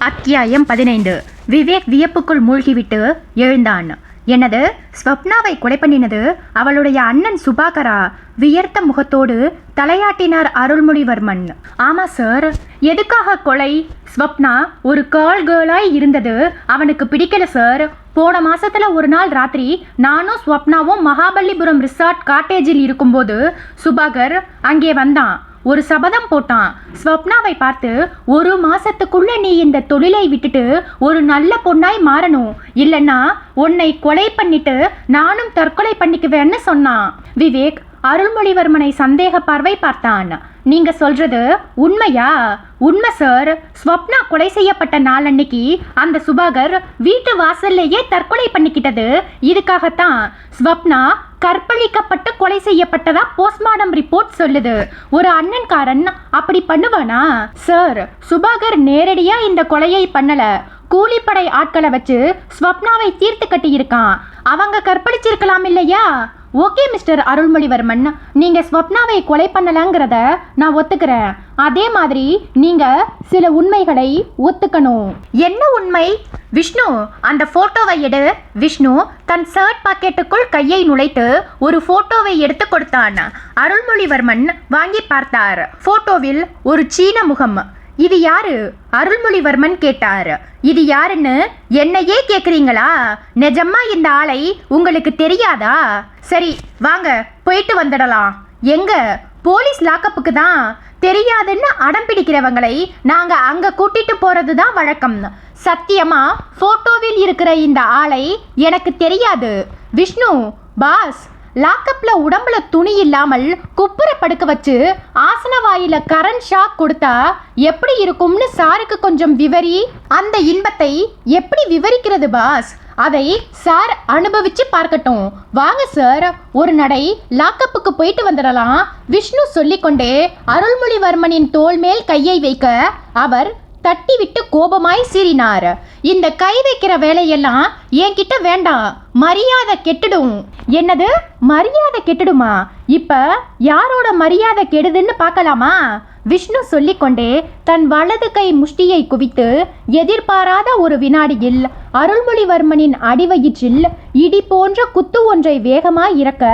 அத்தியாயம் 15. விவேக் வியப்புக்குள் மூழ்கிவிட்டு எழுந்தான். என்னது, ஸ்வப்னாவை கொலை பண்ணினது அவளுடைய அண்ணன் சுபாகரா? வியர்த்த முகத்தோடு தலையாட்டினார் அருள்மொழிவர்மன். ஆமா சார். எதுக்காக கொலை? ஸ்வப்னா ஒரு கேர்ளாய் இருந்தது அவனுக்கு பிடிக்கல சார். போன மாசத்துல ஒரு நாள் ராத்திரி நானும் ஸ்வப்னாவும் மகாபலிபுரம் ரிசார்ட் காட்டேஜில் இருக்கும்போது சுபாகர் அங்கே வந்தான். ஒரு சபதம் போட்டான். ஸ்வப்னாவை பார்த்து, ஒரு மாசத்துக்குள்ள நீ இந்த தொழிலை விட்டுட்டு ஒரு நல்ல பொண்ணாய் மாறணும், இல்லைன்னா உன்னை கொலை பண்ணிட்டு நானும் தற்கொலை பண்ணிக்குவேன்னு சொன்னான். விவேக் அருள்மொழிவர்மனை சந்தேக பார்வை பார்த்தான். நீங்க சொல்றது உண்மையா? உண்மை சார். ஸ்வப்னா கொலை செய்யப்பட்ட நாள் அன்னைக்கு அந்த சுபாகர் வீட்டு வாசல்லையே தற்கொலை பண்ணிக்கிட்டது இதுக்காகத்தான். ஸ்வப்னா கற்பழிக்கப்பட்டு கொலை செய்யப்பட்டதா போஸ்ட்மார்டம் ரிப்போர்ட் சொல்லுது. ஒரு அண்ணன்காரன் அப்படி பண்ணுவானா? சார், சுபாகர் நேரடியா இந்த கொலையை பண்ணல. கூலிப்படை ஆட்களை வச்சு ஸ்வப்னாவை தீர்த்து கட்டியிருக்கான். அவங்க கற்பழிச்சிருக்கலாம் இல்லையா? ஓகே மிஸ்டர் அருள்மொழிவர்மன், நீங்க ஸ்வப்னாவை கொலை பண்ணலங்கிறத நான் ஒத்துக்கிறேன். அதே மாதிரி நீங்க சில உண்மைகளை ஒத்துக்கணும். என்ன உண்மை? விஷ்ணு, அந்த போட்டோவை எடு. விஷ்ணு தன் ஷர்ட் பாக்கெட்டுக்குள் கையை நுழைத்து ஒரு போட்டோவை எடுத்து கொடுத்தான். அருள்மொழிவர்மன் வாங்கி பார்த்தார். போட்டோவில் ஒரு சீன முகம். இது யாரு? அருள்மொழிவர்மன் கேட்டார். இது யாருன்னு என்னையே கேக்குறீங்களா? நிஜமா இந்த ஆளை உங்களுக்கு தெரியாதா? சரி வாங்க போயிட்டு வந்துடலாம். எங்க? போலீஸ் லாக்கப்புக்கு தான். தெரியாதுன்னு அடம் பிடிக்கிறவங்களை நாங்க அங்க கூட்டிட்டு போறது தான் வழக்கம். சத்தியமா போட்டோவில் இருக்கிற இந்த ஆளை எனக்கு தெரியாது. விஷ்ணு பாஸ், லாக்கப்ல உடம்புல துணி இல்லாமல் குப்புற படுக்க வச்சு ஆசன வாயில கரண்ட் ஷாக் கொடுத்தா எப்படி இருக்கும்னு சாருக்கு கொஞ்சம் விவரி. அந்த இன்பத்தை எப்படி விவரிக்கிறது பாஸ்? அதை சார் அனுபவிச்சு பார்க்கட்டும். வாங்க சார், ஒரு நடை லாக்கப்புக்கு போயிட்டு வந்துடலாம். விஷ்ணு சொல்லிக்கொண்டே அருள்மொழிவர்மனின் தோள் மேல் கையை வைக்க அவர் தட்டி விட்டு கோபமாய் சீறினார். இந்த கை வைக்கிற வேலையெல்லாம் என்கிட்ட வேண்டாம். மரியாதை கெட்டுடும். என்னது, மரியாதை கெட்டுடுமா? இப்ப யாரோட மரியாதை கெடுதுன்னு பார்க்கலாமா? விஷ்ணு சொல்லிக்கொண்டே தன் வலது கை முஷ்டியை குவித்து எதிர்பாராத ஒரு வினாடியில் அருள்மொழிவர்மனின் அடிவயிற்றில் இடி போன்ற குத்து ஒன்றை வேகமாய் இறக்க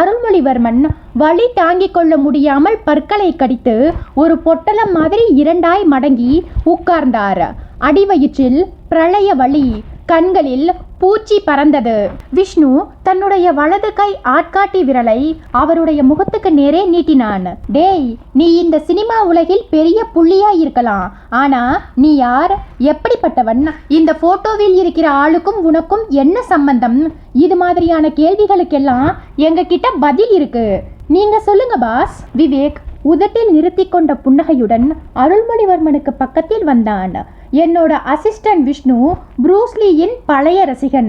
அருள்மொழிவர்மன் வலி தாங்கிக் கொள்ள முடியாமல் பற்களை கடித்து ஒரு பொட்டலம் மாதிரி இரண்டாய் மடங்கி உட்கார்ந்தார். அடிவயிற்றில் பிரளய வலி, கண்களில் பூச்சி பறந்தது. விஷ்ணு தன்னுடைய வலது கை ஆட்காட்டி விரலை அவருடைய முகத்துக்கு நேரே நீட்டினான். டேய், நீ இந்த சினிமா உலகில் பெரிய புள்ளியா இருக்கலாம், ஆனா நீ யார்? எப்படிப்பட்டவன்? இந்த போட்டோவில் இருக்கிற ஆளுக்கும் உனக்கும் என்ன சம்பந்தம்? இது மாதிரியான கேள்விகளுக்கெல்லாம் எங்க கிட்ட பதில் இருக்கு. நீங்க சொல்லுங்க பாஸ். விவேக் உதட்டில் நிறுத்தி கொண்ட புன்னகையுடன் அருள்மொழிவர்மனுக்கு பக்கத்தில் வந்தான். என்னோட அசிஸ்டன்ட் விஷ்ணு ப்ரூஸ்லியின் பழைய ரசிகன்,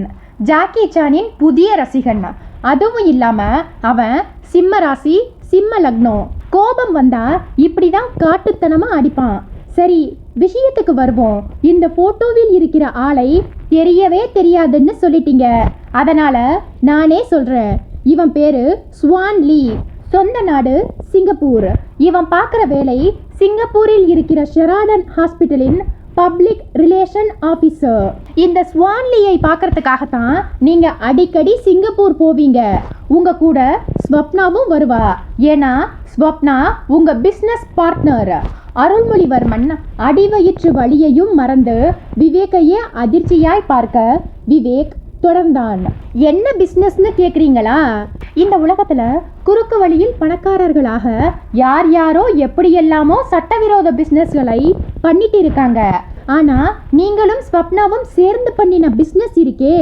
ஜாக்கி சானின் புதிய ரசிகன். அதுவும் இல்லாம அவன் சிம்ம ராசி, சிம்ம லக்னம். கோபம் வந்தா இப்படிதான் காட்டுத்தனமா அடிப்பான். சரி, விஷயத்துக்கு வருவோம். இந்த போட்டோவில் இருக்கிற ஆளை தெரியவே தெரியாதுன்னு சொல்லிட்டீங்க. அதனால நானே சொல்றேன். இவன் பேரு ஸ்வான் லீ. சொந்த நாடு சிங்கப்பூர். இவன் பார்க்குற வேலை சிங்கப்பூரில் இருக்கிற ஷெராடன் ஹாஸ்பிட்டலின் பப்ளிக் ரிலேஷன் ஆஃபீஸர். இந்த ஸ்வான்லியை பார்க்கறதுக்காகத்தான் நீங்க அடிக்கடி சிங்கப்பூர் போவீங்க. உங்க கூட ஸ்வப்னாவும் வருவா. ஏன்னா ஸ்வப்னா உங்க பிஸ்னஸ் பார்ட்னர். அருள்மொழிவர்மன் அடிவயிற்று வலியையும் மறந்து விவேக்கையே அதிர்ச்சியாய் பார்க்க விவேக் தொடர்ந்தான். என்ன பிஸ்னஸ்னு கேட்குறீங்களா? இந்த உலகத்துல குறுக்கு வழியில் பணக்காரர்களாக யார் யாரோ எப்படியெல்லாமோ சட்டவிரோத பிஸ்னஸ்களை பண்ணிட்டு இருக்காங்க. ஆனா நீங்களும் ஸ்வப்னாவும் சேர்ந்து பண்ணின பிஸ்னஸ் இருக்கே,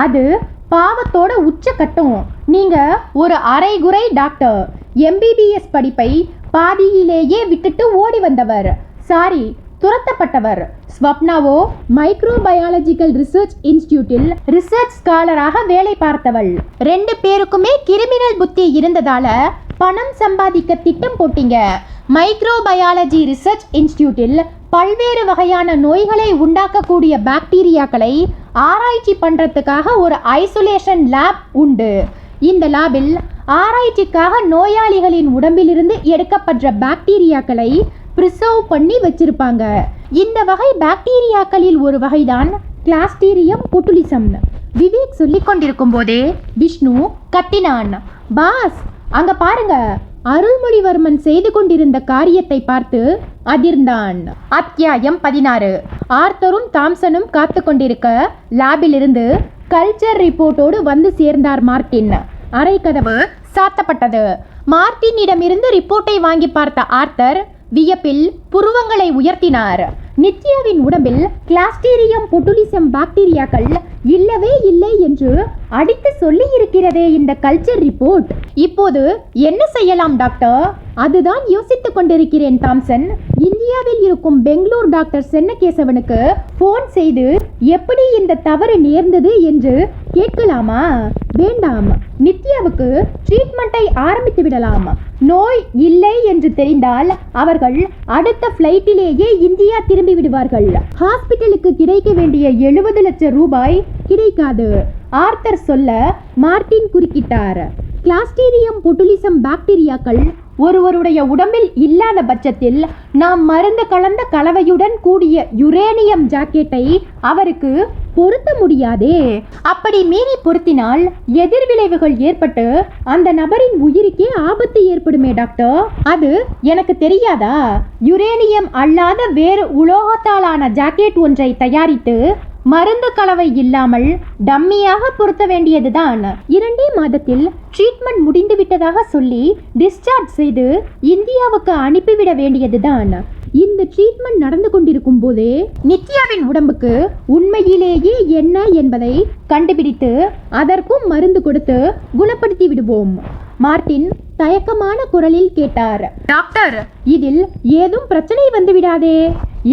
அது பாவத்தோட உச்சக்கட்டம். நீங்க ஒரு அரைகுறை டாக்டர், MBBS படிப்பை பாதியிலேயே விட்டுட்டு ஓடி வந்தவர். சாரி, துரத்தப்பட்டவர். ஸ்வப்னாவோ மைக்ரோபயாலஜிக்கல் ரிசர்ச் இன்ஸ்டிடியூட்டில் ரிசர்ச் ஸ்காலராக வேலை பார்த்தவள். 2 பேருக்குமே கிரிமினல் புத்தி இருந்ததால பணம் சம்பாதிக்க திட்டம் போட்டீங்க. மைக்ரோபயாலஜி ரிசர்ச் இன்ஸ்டிடியூட்டில் பல்வேறு வகையான நோய்களை உண்டாக்கக்கூடிய பாக்டீரியாக்களை ஆராய்ச்சி பண்றதுக்காக ஒரு ஐசோலேஷன் லேப் உண்டு. இந்த லேபில் ஆராய்ச்சிக்காக நோயாளிகளின் உடம்பிலிருந்து எடுக்கப்படுற பாக்டீரியாக்களை ப்ரிசர்வ் பண்ணி வச்சிருப்பாங்க. இந்த வகை பாக்டீரியாக்களில் ஒரு வகைதான் கிளாஸ்டீரியம் பொட்டுலிசம். விவேக் சொல்லிக் கொண்டிருக்கும் போதே விஷ்ணு கத்தினான். பாஸ், அங்க பாருங்க. அருள்மொழிவர்மன் செய்து கொண்டிருந்த காரியத்தை பார்த்து அதிர்ந்தான். அத்தியாயம் 16. ஆர்த்தரும் தாம்சனும் காத்து கொண்டிருக்க லேபிலிருந்து கல்ச்சர் ரிப்போர்ட்டோடு வந்து சேர்ந்தார் மார்ட்டின். அறை கதவு சாத்தப்பட்டது. மார்ட்டினிடமிருந்து ரிப்போர்ட்டை வாங்கி பார்த்த ஆர்த்தர் வியப்பில் புருவங்களை உயர்த்தினார். நித்யாவின் உடம்பில் கிளாஸ்டீரியம் பொட்டுலிசம் பாக்டீரியாக்கள் இல்லவே இல்லை என்று அடித்து சொல்லி இருக்கிறதே இந்த கல்ச்சர் ரிப்போர்ட். இப்போது என்ன செய்யலாம் டாக்டர்? அதுதான் யோசித்துக் கொண்டிருக்கிறேன் தாம்சன். இந்தியாவில் இருக்கும் பெங்களூர் டாக்டர் சென்னகேசவனுக்கு போன் செய்து எப்படி இந்த தவறு நேர்ந்தது என்று கேட்கலாமா? வேண்டாம், நித்யாவுக்கு ட்ரீட்மெண்ட்டை ஆரம்பித்து விடலாம். நோய் இல்லை என்று தெரிந்தால் அவர்கள் அடுத்த ஃப்ளைட்டிலேயே இந்தியா திரும்பி விடுவார்கள். ஹாஸ்பிட்டலுக்கு கிடைக்க வேண்டிய 70 லட்சம் ரூபாய் கிடைக்காது. ஆர்த்தர் சொல்ல மார்ட்டின் குறுக்கிட்டார். கிளாஸ்டீரியம் பொட்டுலிசம் பாக்டீரியாக்கள் ஒருவருடைய உடம்பில் இல்லாத பட்சத்தில் நாம் மருந்து கலந்த கலவையுடன் கூடிய யுரேனியம் ஜாக்கெட்டை அவருக்கு பொருத்த முடியாதே. அப்படி மீறி பொருத்தினால் எதிர்விளைவுகள் ஏற்பட்டு அந்த நபரின் உயிருக்கே ஆபத்து ஏற்படுமே டாக்டர். அது எனக்கு தெரியாதா? யுரேனியம் அல்லாத வேறு உலோகத்தாலான ஜாக்கெட் ஒன்றை தயாரித்து மருந்து கலவை இல்லாமல் டம்மியாக பொருத்த வேண்டியதுதான். 2 மாதத்தில் ட்ரீட்மெண்ட் முடிந்து விட்டதாக சொல்லி டிஸ்சார்ஜ் செய்து இந்தியாவுக்கு அனுப்பிவிட வேண்டியதுதான். இந்த ட்ரீட்மெண்ட் நடந்து கொண்டிருக்கும் போதே நித்யாவின் உடம்புக்கு உண்மையிலேயே என்ன என்பதை கண்டுபிடித்து அதற்கும் மருந்து கொடுத்து குணப்படுத்தி விடுவோம். மார்ட்டின் தயக்கமான குரலில் கேட்டார். டாக்டர், இதில் ஏதும் பிரச்சனை வந்து விடாதே?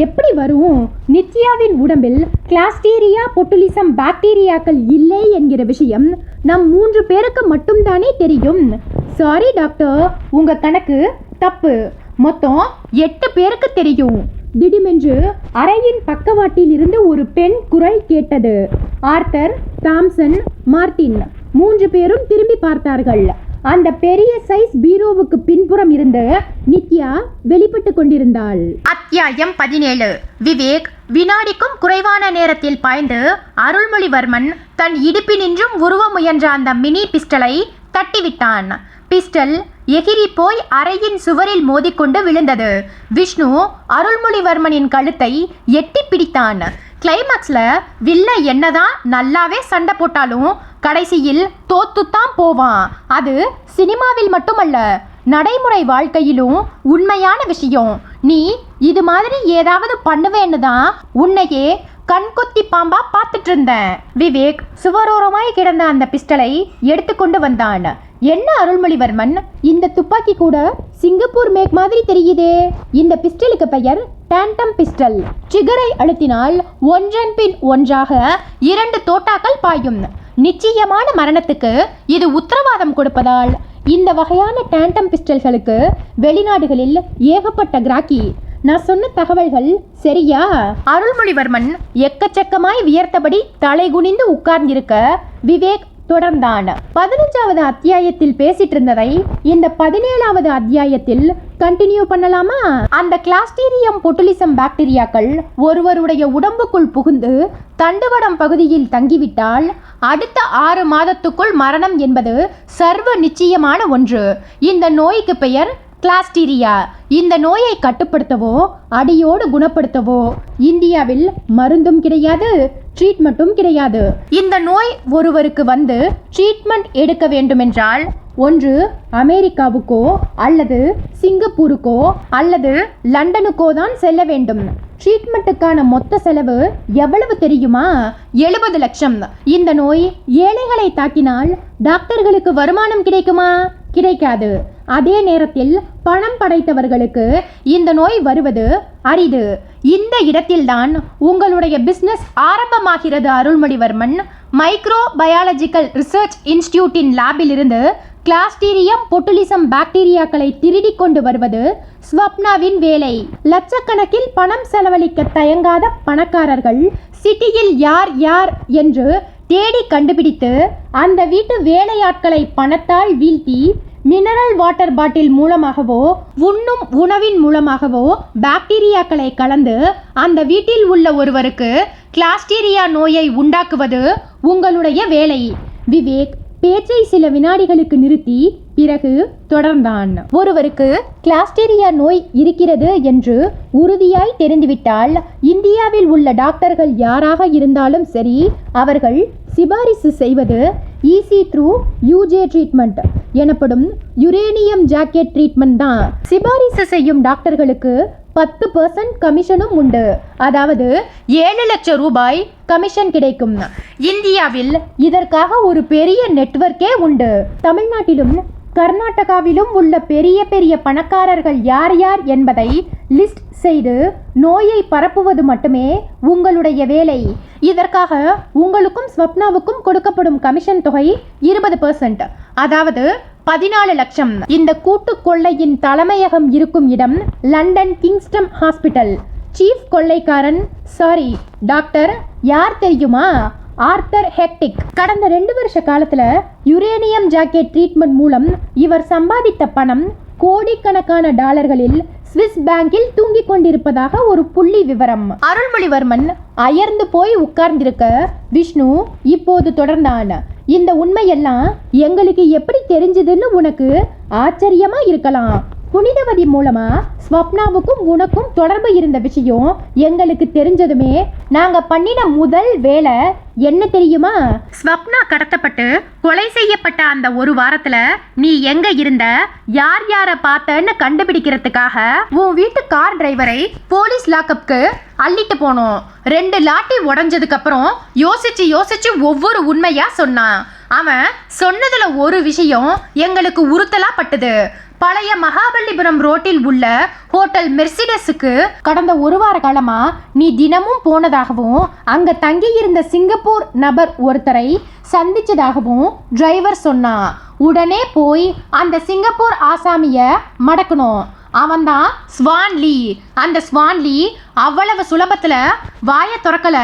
எப்படி வரும்? நித்யாவின் உடம்பில் கிளாஸ்டீரியா பொட்டுலிசம் பாக்டீரியாக்கள் இல்லை என்கிற விஷயம் நம் 3 பேருக்கு மட்டும்தானே தெரியும். சாரி டாக்டர், உங்க கணக்கு தப்பு. மொத்தம் 8 பேருக்கு தெரியும். திடீரென்று அறையின் பக்கவாட்டில் இருந்து ஒரு பெண் குரல் கேட்டது. ஆர்த்தர், தாம்சன், மார்ட்டின் 3 பேரும் திரும்பி பார்த்தார்கள். அந்த பெரிய சைஸ் பீரோவுக்கு பின்புறம் இருந்து நித்யா வெளிப்பட்டு கொண்டிருந்தாள். அத்தியாயம் 17. விவேக் வினாடிக்கும் குறைவான நேரத்தில் பாய்ந்து அருள்மொழிவர்மன் தன் இடுப்பினின்றும் உருவ முயன்ற அந்த மினி பிஸ்டலை தட்டிவிட்டான். பிஸ்டல் எகிரி போய் அறையின் சுவரில் மோதிக்கொண்டு விழுந்தது. விஷ்ணு அருள்மொழிவர்மனின் கழுத்தை எட்டி பிடித்தான். கிளைமாக்ஸ்ல வில்ல என்னதான் நல்லாவே சண்டை போட்டாலும் கடைசியில் தோத்துத்தான் போவான். அது சினிமாவில் மட்டுமல்ல, நடைமுறை வாழ்க்கையிலும் உண்மையான விஷயம். நீ இது மாதிரி ஏதாவது பண்ணுவேன்னு தான் உன்னையே கண்கொத்தி பாம்பா பார்த்துட்டு இருந்தேன். விவேக் சுவரோரமாய் கிடந்த அந்த பிஸ்டலை எடுத்துக்கொண்டு வந்தான். என்ன அருள்மொழிவர்மன், இந்த துப்பாக்கி கூட சிங்கப்பூர் மேக் மாதிரி தெரியுதே. இந்த பிஸ்டலுக்கு பெயர் டேண்டம் பிஸ்டல். ட்ரிகரை அழுத்தினால் ஒன்றன் பின் ஒன்றாக 2 தோட்டாக்கள் பாயும். நிச்சயமான மரணத்துக்கு இது உத்தரவாதம் கொடுப்பதால் இந்த வகையான டேண்டம் பிஸ்டல்களுக்கு வெளிநாடுகளில் ஏகப்பட்ட கிராக்கி. நான் சொன்ன தகவல்கள் சரியா? அருள்மொழிவர்மன் எக்கச்சக்கமாய் வியர்த்தபடி தலை குனிந்து உட்கார்ந்திருக்க விவேக் தொடர்ந்தான். 15வது அத்தியாயத்தில் பேசிட்டு இருந்ததை இந்த 17வது அத்தியாயத்தில் கண்டினியூ பண்ணலாமா? அந்த கிளாஸ்டீரியம் பொட்டுலிசம் பாக்டீரியாக்கள் ஒருவருடைய உடம்புக்குள் புகுந்து தண்டுவடம் பகுதியில் தங்கிவிட்டால் அடுத்த 6 மாதத்துக்குள் மரணம் என்பது சர்வ நிச்சயமான ஒன்று. இந்த நோய்க்கு பெயர் கிளாஸ்டீரியா. இந்த நோயை கட்டுப்படுத்தவோ அடியோடு குணப்படுத்தவோ இந்தியாவில் மருந்தும் கிடையாது, ட்ரீட்மெண்ட்டும் கிடையாது. இந்த நோய் ஒருவருக்கு வந்து ட்ரீட்மெண்ட் எடுக்க வேண்டுமென்றால் ஒன்று அமெரிக்காவுக்கோ அல்லது சிங்கப்பூருக்கோ அல்லது லண்டனுக்கோ தான் செல்ல வேண்டும். ட்ரீட்மெண்ட்டுக்கான மொத்த செலவு எவ்வளவு தெரியுமா? 70 லட்சம். இந்த நோய் ஏழைகளை தாக்கினால் டாக்டர்களுக்கு வருமானம் கிடைக்குமா? கிடைக்காது. அதே நேரத்தில் பணம் படைத்தவர்களுக்கு இந்த நோய் வருவது அரிது. இந்த இடத்தில்தான் உங்களுடைய பிசினஸ் ஆரம்பமாகிறது அருள்மொழிவர்மன். மைக்ரோ பயாலஜிக்கல் ரிசர்ச் இன்ஸ்டிடியூட்டின் லேபில் இருந்து கிளாஸ்டீரியம் பொட்டுலிசம் பாக்டீரியாக்களை திருடி கொண்டு வருவது ஸ்வப்னாவின் வேலை. லட்சக்கணக்கில் பணம் செலவழிக்க தயங்காத பணக்காரர்கள் சிட்டியில் யார் யார் என்று தேடி கண்டுபிடித்து அந்த வீட்டு வேலையாட்களை பணத்தால் வீழ்த்தி மினரல் வாட்டர் பாட்டில் மூலமாகவோ உண்ணும் உணவின் மூலமாகவோ பாக்டீரியாக்களை கலந்து அந்த வீட்டில் உள்ள ஒருவருக்கு கிளாஸ்டீரியா நோயை உண்டாக்குவது உங்களுடைய வேலை. விவேக் பேச்சை சில வினாடிகளுக்கு நிறுத்தி பிறகு தொடர்ந்தான். ஒருவருக்கு கிளாஸ்டீரியா நோய் இருக்கிறது என்று உறுதியாய் தெரிந்துவிட்டால் இந்தியாவில் உள்ள டாக்டர்கள் யாராக இருந்தாலும் சரி, அவர்கள் சிபாரிசு செய்வது ஈசி த்ரூ யூஜே ட்ரீட்மெண்ட் எனப்படும் யுரேனியம் ஜாக்கெட் ட்ரீட்மெண்ட் தான். சிபாரிசு செய்யும் டாக்டர்களுக்கு 10% கமிஷனும் உண்டு. அதாவது 7 லட்சம் ரூபாய் கமிஷன் கிடைக்கும். இந்தியாவில் இதற்காக ஒரு பெரிய நெட்வொர்க்கே உண்டு. தமிழ்நாட்டிலும் கர்நாடகாவிலும் உள்ள பெரிய பெரிய பணக்காரர்கள் யார் யார் என்பதை லிஸ்ட் செய்து நோயை பரப்புவது மட்டுமே உங்களுடைய வேலை. இதற்காக உங்களுக்கும் ஸ்வப்னாவுக்கும் கொடுக்கப்படும் கமிஷன் தொகை 20%, அதாவது 14 லட்சம். இந்த கூட்டு கொள்ளையின் தலைமையகம் இருக்கும் இடம் லண்டன் கிங்ஸ்டம் ஹாஸ்பிட்டல். சீஃப் கொள்ளைக்காரன் டாக்டர் யார் தெரியுமா? Arthur hectic. கடந்த 2 வருஷ காலத்துல யுரேனியம் ஜாக்கெட் ட்ரீட்மெண்ட் மூலம் இவர் சம்பாதித்த பணம் கோடிக்கணக்கான டாலர்களில் ஸ்விஸ் பேங்கில் தூங்கிக் கொண்டிருப்பதாக ஒரு புள்ளி விவரம். அருள்மொழிவர்மன் அயர்ந்து போய் உட்கார்ந்திருக்க விஷ்ணு இப்போது தொடர்ந்தான். இந்த உண்மையெல்லாம் எங்களுக்கு எப்படி தெரிஞ்சதுன்னு உனக்கு ஆச்சரியமா இருக்கலாம். புனிதவதி மூலமா ஸ்வப்னாவுக்கும் உனக்கும் தொடர்பு இருந்த விஷயம் எங்களுக்கு தெரிஞ்சதுமே நாங்க பண்ணின முதல் வேலை என்ன தெரியுமா? ஸ்வப்னா கடத்தப்பட்டு கொலை செய்யப்பட்ட அந்த ஒரு வாரத்துல நீ எங்க இருந்த, யார் யாரை பார்த்தன்னு கண்டுபிடிக்கிறதுக்காக உன் வீட்டு கார் டிரைவரை போலீஸ் லாக்அப்க்கு அள்ளிட்டு போனோம். 2 லாட்டி உடஞ்சதுக்கு அப்புறம் யோசிச்சு ஒவ்வொரு உண்மையா சொன்னான். அவன் சொன்னதுல ஒரு விஷயம் எங்களுக்கு உறுத்தலா பட்டுது. பழைய மகாபலிபுரம் ரோட்டில் உள்ள ஹோட்டல் மெர்சிடஸுக்கு கடந்த 1 வார காலமா நீ தினமும் போனதாகவும் அங்க தங்கியிருந்த சிங்கப்பூர் நபர் ஒருத்தரை சந்திச்சதாகவும் டிரைவர் சொன்னான். உடனே போய் அந்த சிங்கப்பூர் ஆசாமிய மடக்கணும். அவன்தான் ஸ்வான்லி. அந்த ஸ்வான்லி அவ்வளவு சுலபத்துல வாய திறக்கல.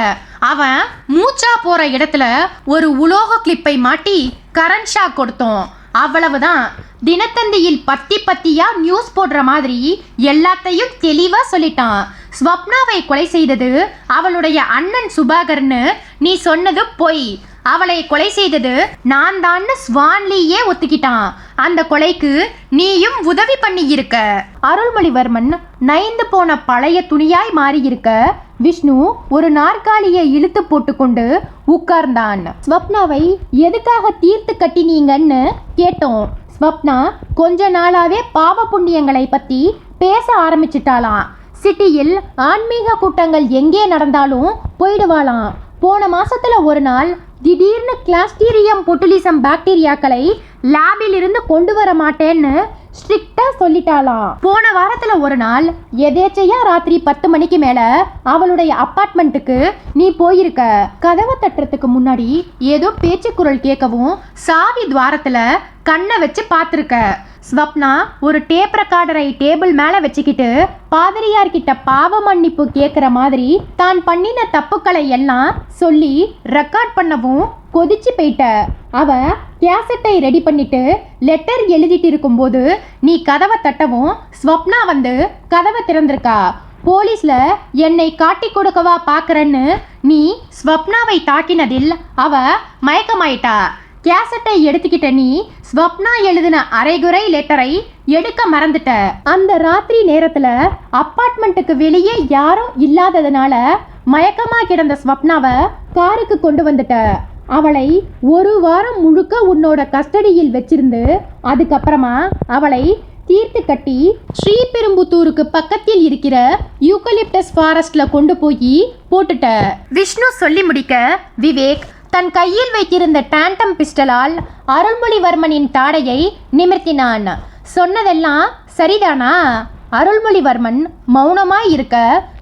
அவன் மூச்சா போற இடத்துல ஒரு உலோக கிளிப்பை மாட்டி கரண்ட் ஷாக் கொடுத்தோம். அவ்வளவுதான். தினத்தந்தியில் பத்தியா நியூஸ் போடுற மாதிரி எல்லாத்தையும் தெளிவா சொல்லிட்டான். ஸ்வப்னாவை கொலை செய்தது அவளுடைய அண்ணன் சுபாகர்னு நீ சொன்னது பொய். அவளை கொலை செய்தது நான் தான் ஸ்வான்லியே ஒத்துக்கிட்டான். அந்த கொலைக்கு நீயும் உதவி பண்ணி இருக்க. அருள்மொழிவர்மன் நைந்து போன பழைய துணியாய் மாறி இருக்க விஷ்ணு ஒரு நாற்காலியை இழுத்து போட்டுக்கொண்டு உட்கார்ந்தான். ஸ்வப்னாவை எதுக்காக தீர்த்து கட்டினீங்கன்னு கேட்டோம். ஸ்வப்னா கொஞ்ச நாளாவே பாவ புண்ணியங்களை பத்தி பேச ஆரம்பிச்சிட்டாலாம். சிட்டியில் ஆன்மீக கூட்டங்கள் எங்கே நடந்தாலும் போயிடுவாளாம். போன மாசத்துல ஒரு நாள் திடீர்னு கிளாஸ்டீரியம் பொட்டுலிசம் பாக்டீரியாக்களை லேபில் இருந்து கொண்டு வர மாட்டேன்னு ஸ்ட்ரிக்டா சொல்லிட்டாளாம். போன வாரத்துல ஒரு நாள் எதேச்சையா ராத்திரி 10 மணிக்கு மேல அவளுடைய அப்பார்ட்மெண்ட்டுக்கு நீ போயிருக்க. கதவை தட்டுறதுக்கு முன்னாடி ஏதோ பேச்சு குரல் கேட்கவும் சாவி துவாரத்துல கண்ணை வச்சு பார்த்துருக்க. ஸ்வப்னா ஒரு டேப் ரெக்கார்டரை டேபிள் மேல வச்சுக்கிட்டு பாதிரியார்கிட்ட பாவ மன்னிப்பு கேட்குற மாதிரி தான் பண்ணின தப்புக்களை எல்லாம் சொல்லி ரெக்கார்ட் பண்ணவும் கொதிச்சு போயிட்ட. அவ கேசட்டை ரெடி பண்ணிட்டு லெட்டர் எழுதிட்டு இருக்கும்போது நீ கதவை தட்டவும் ஸ்வப்னா வந்து கதவை திறந்திருக்கா. போலீஸ்ல என்னை காட்டி கொடுக்கவா பாக்குறன்னு நீ ஸ்வப்னாவை தாக்கினதில் அவ மயக்கமாயிட்டா. கேசட்டை எடுத்துக்கிட்ட நீ ஸ்வப்னா எழுதின அரைகுறை லெட்டரை எடுக்க மறந்துட்ட. அந்த ராத்திரி நேரத்துல அப்பார்ட்மெண்ட்டுக்கு வெளியே யாரும் இல்லாததுனால மயக்கமா கிடந்த ஸ்வப்னாவை காருக்கு கொண்டு வந்துட்ட. அவளை 1 வாரம் முழுக்க உன்னோட கஸ்டடியில் வச்சிருந்து அதுக்கப்புறமா அவளை தீர்த்து கட்டி ஸ்ரீபெரும்புத்தூருக்கு பக்கத்தில் இருக்கிற யூக்கலிப்டஸ் ஃபாரஸ்ட்ல கொண்டு போய் போட்டுட்ட. விஷ்ணு சொல்லி முடிக்க விவேக் தன் கையில் வைத்திருந்த டேண்டம் பிஸ்டலால் அருள்மொழிவர்மனின் தாடையை நிமிர்த்தினான். சொன்னதெல்லாம் சரிதானா? அருள்மொழிவர்மன் மௌனமாய் இருக்க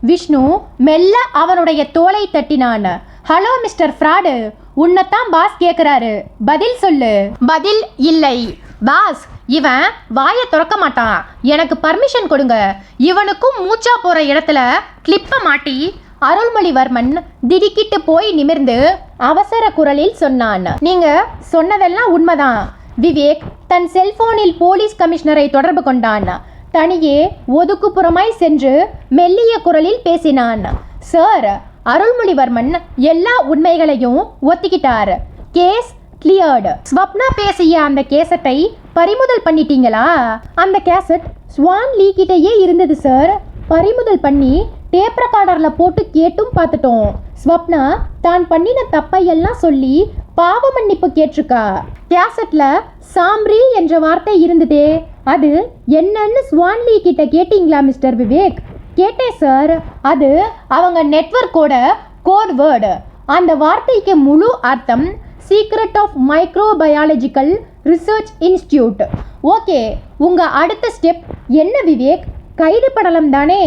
விஷ்ணு மெல்ல அவனுடைய தோலை தட்டினான். ஹலோ மிஸ்டர் ஃப்ராடு, உன்னைத்தான் பாஸ் கேட்குறாரு, பதில் சொல்லு. பதில் இல்லை. பாஸ், இவன் வாயை திறக்க மாட்டான், எனக்கு பர்மிஷன் கொடுங்க. இவனுக்கும் மூச்சா போற இடத்துல கிளிப்பை மாட்டி அருள்மொழிவர்மன் திடுக்கிட்டு போய் நிமிர்ந்து அவசர குரலில் சொன்னான். நீங்க சொன்னதெல்லாம் உண்மைதான். விவேக் தன் செல்போனில் போலீஸ் கமிஷனரை தொடர்பு கொண்டான். தனியே ஒதுக்குப்புறமாய் சென்று மெல்லிய குரலில் பேசினான். சார், அருள்மொழிவர்மன் எல்லா உண்மைகளையும் ஒத்திக்கிட்டார். Case cleared. ஸ்வப்னா பேசிய அந்த கேசட்டை பறிமுதல் பண்ணிட்டீங்களா? அந்த கேசட் ஸ்வான் லீ கிட்டேயே இருந்தது சார். பறிமுதல் பண்ணி டேப் ரெக்கார்டரில் போட்டு கேட்டும் பார்த்துட்டோம். ஸ்வப்னா தான் பண்ணின தப்பையெல்லாம் சொல்லி பாவ மன்னிப்பு கேட்டிருக்கா. கேசட்ல சாம்ரி என்ற வார்த்தை இருந்ததே, அது என்னன்னு ஸ்வான் லீ கிட்ட கேட்டீங்களா மிஸ்டர் விவேக்? கேட்டேன் சார். அது அவங்க நெட்வொர்க்கோட கோட் வேர்டு. அந்த வார்த்தைக்கு முழு அர்த்தம் secret of microbiological research institute. Okay, உங்க அடுத்த ஸ்டெப் என்ன விவேக்? கைது படலம் தானே?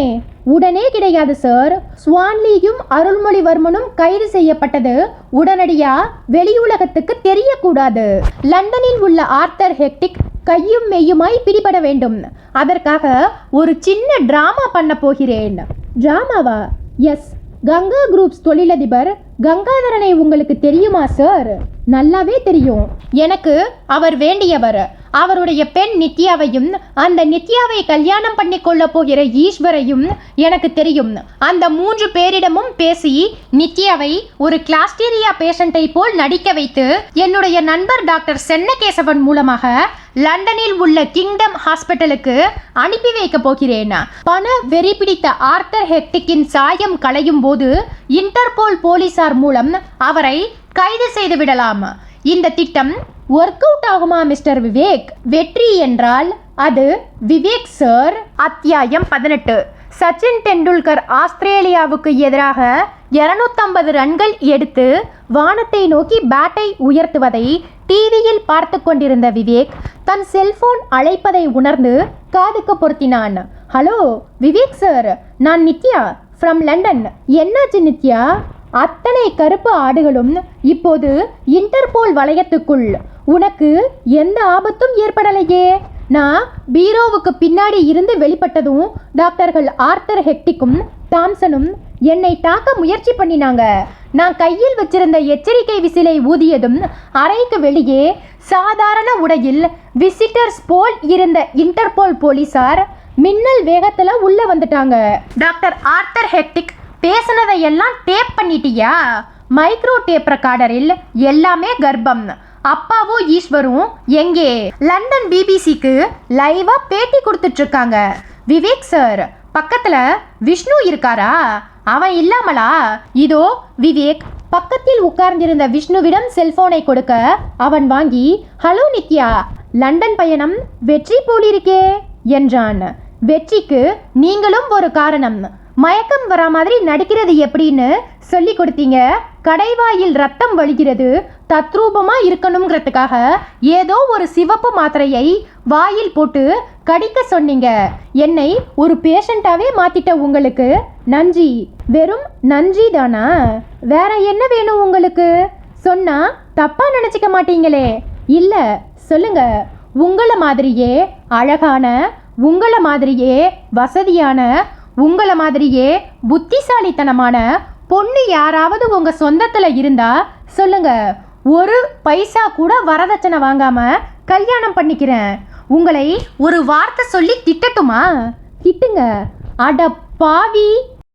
உடனே கிடையாது சார். ஸ்வான்லியும் அருள்மொழிவர்மனும் கைது செய்யப்பட்டது உடனடியா வெளியுலகத்துக்கு தெரியக்கூடாது. லண்டனில் உள்ள ஆர்த்தர் ஹெக்டிக் கையும் மெய்யுமாய் பிடிபட வேண்டும். அதற்காக ஒரு சின்ன டிராமா பண்ண போகிறேன். டிராமாவா? எஸ். கங்கா குரூப்ஸ் தொழிலதிபர் கங்காதரனை உங்களுக்கு தெரியுமா சார்? நல்லாவே தெரியும். எனக்கு அவர் வேண்டியவர். அவருடைய பெண் நித்யாவையும் அந்த நித்யாவை கல்யாணம் பண்ணி கொள்ள போகிற ஈஸ்வரையும் எனக்கு தெரியும். அந்த 3 பேரிடமும் பேசி நித்யாவை ஒரு கிளாஸ்டீரியா பேஷண்டை போல் நடிக்க வைத்து என்னுடைய நண்பர் டாக்டர் சென்னகேசவன் மூலமாக லண்டனில் உள்ள கிங்டம் ஹாஸ்பிட்டலுக்கு அனுப்பி வைக்க போகிறேன். பண வெறி பிடித்த ஆர்த்தர் ஹெக்டிக்கின் சாயம் களையும் போது இன்டர்போல் போலீசார் மூலம் அவரை கைது செய்து விடலாம். இந்த திட்டம் ஒர்க் அவுட் ஆகுமா மிஸ்டர் விவேக்? வெற்றி என்றால் அது விவேக் சார். அத்தியாயம் 18. சச்சின் டெண்டுல்கர் ஆஸ்திரேலியாவுக்கு எதிராக 250 ரன்கள் எடுத்து வானத்தை நோக்கி பேட்டை உயர்த்துவதை டிவியில் பார்த்து கொண்டிருந்த விவேக் தன் செல்போன் அழைப்பதை உணர்ந்து காதுக்கு பொருத்தினான். ஹலோ விவேக் சார், நான் நித்யா ஃப்ரம் லண்டன். என்னாச்சு நித்யா? அத்தனை கருப்பு ஆடுகளும் இப்போது இன்டர்போல் வளையத்துக்குள். உனக்கு எந்த ஆபத்தும் ஏற்படலையே? நான் பீரோவுக்கு பின்னாடி இருந்து வெளிப்பட்டதும் டாக்டர்கள் ஆர்த்தர் ஹெக்டிக்கும் தாம்சனும் என்னை தாக்க முயற்சி பண்ணினாங்க. நான் கையில் வச்சிருந்த எச்சரிக்கை விசிலை ஊதியதும் அறைக்கு வெளியே சாதாரண உடையில் விசிட்டர்ஸ் போல் இருந்த இன்டர்போல் போலீசார் மின்னல் வேகத்துல உள்ள வந்துட்டாங்க. டாக்டர் ஆர்த்தர் ஹெக்டிக் பேசினதையெல்லாம் டேப் பண்ணிட்டியா? மைக்ரோ டேப் ரெக்கார்டரில் எல்லாமே கர்ப்பம். அப்பாவும் ஈஸ்வரும் எங்கே? லண்டன் பிபிசிக்கு லைவா பேட்டி கொடுத்துட்டு இருக்காங்க. விவேக் சார், பக்கத்துல விஷ்ணு இருக்காரா? அவன் இல்லாமலா? இதோ. விவேக் பக்கத்தில் உட்கார்ந்திருந்த விஷ்ணுவிடம் செல்போனை கொடுக்க அவன் வாங்கி, ஹலோ நித்யா, லண்டன் பயணம் வெற்றி போலிருக்கே என்றான். வெற்றிக்கு நீங்களும் ஒரு காரணம். மயக்கம் வர மாதிரி நடிக்கிறது எப்படின்னு சொல்லி கொடுத்தீங்க. கடைவாயில் ரத்தம் வழிகிறது, தத்ரூபமா இருக்கணுங்கிறதுக்காக ஏதோ ஒரு சிவப்பு மாத்திரையை வாயில் போட்டு கடிக்க சொன்னீங்க. என்னை ஒரு பேஷண்டாவே மாத்திட்ட உங்களுக்கு நன்றி. வெறும் நன்றி தானா? வேற என்ன வேணும் உங்களுக்கு? சொன்னா தப்பா நினைச்சிக்க மாட்டீங்களே? இல்ல, சொல்லுங்க. உங்களை மாதிரியே அழகான, உங்களை மாதிரியே வசதியான, உங்களை மாதிரியே புத்திசாலித்தனமான பொண்ணு யாராவது உங்க சொந்தத்துல இருந்தா சொல்லுங்க. ஒரு பைசா கூட வரதட்சணை வாங்காம கல்யாணம் பண்ணிக்கிறேன். உங்களை ஒரு வார்த்தை சொல்லி திட்டட்டுமா? திட்டுங்க. அட பாவி,